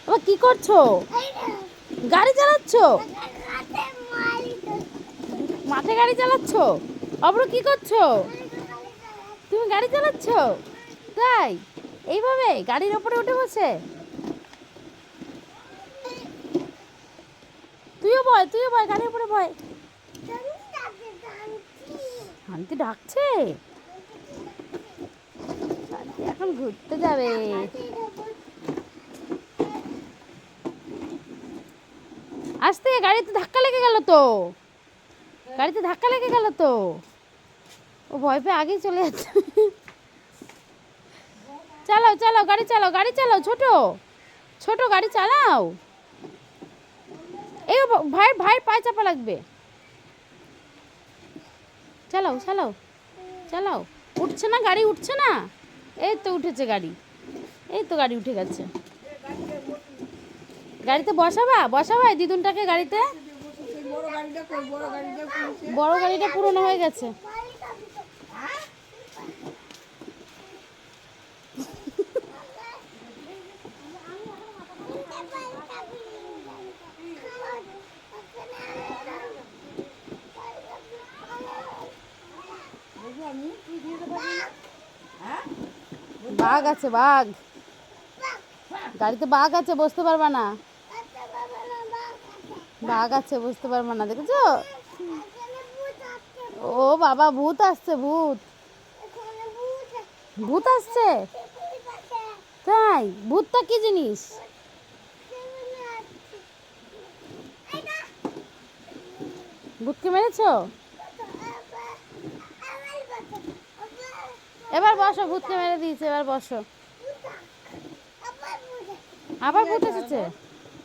আবার কি করছো? গাড়ি চালাচ্ছ? মাঠে গাড়ি চালাচ্ছ? অব্র কি করছো? তুমি গাড়ি চালাচ্ছ? তাই? এইভাবে গাড়ির ওপরে উঠে বসে? তুইও বয় গাড়ির উপরে বয়। শান্তি ডাকছে? শান্তি এখন ঘুরতে যাবে। আসতে, গাড়িতে ধাক্কা লেগে গেল তো। গাড়িতে ধাক্কা লেগে গেল তো। ও ভয় পেয়ে আগেই চলে যাচ্ছে। চালাও চালাও গাড়ি চালাও, গাড়ি চালাও, ছোট ছোট গাড়ি চালাও। এই ভাইয়ের পায়ে চাপা লাগবে। চালাও চালাও চালাও। উঠছে না গাড়ি, উঠছে না। এই তো উঠেছে গাড়ি, এই তো গাড়ি উঠে গেছে। গাড়িতে বসাবা বসাবা এই দিদুনটাকে গাড়িতে। বড় গাড়িটা পুরনো হয়ে গেছে। বাঘ আছে, বাঘ গাড়িতে, বাঘ আছে, বসতে পারবা না। বাঘ আছে, বুঝতে পারবো না, দেখেছো? ও বাবা, ভূত আসছে, ভূত। ভূত আসছে? তাই? ভূতটা কি জিনিস? ভূতকে মেরেছো? এবার বসো, ভূতকে মেরে দিয়েছে, এবার বসো। আবার ভূত এসেছে?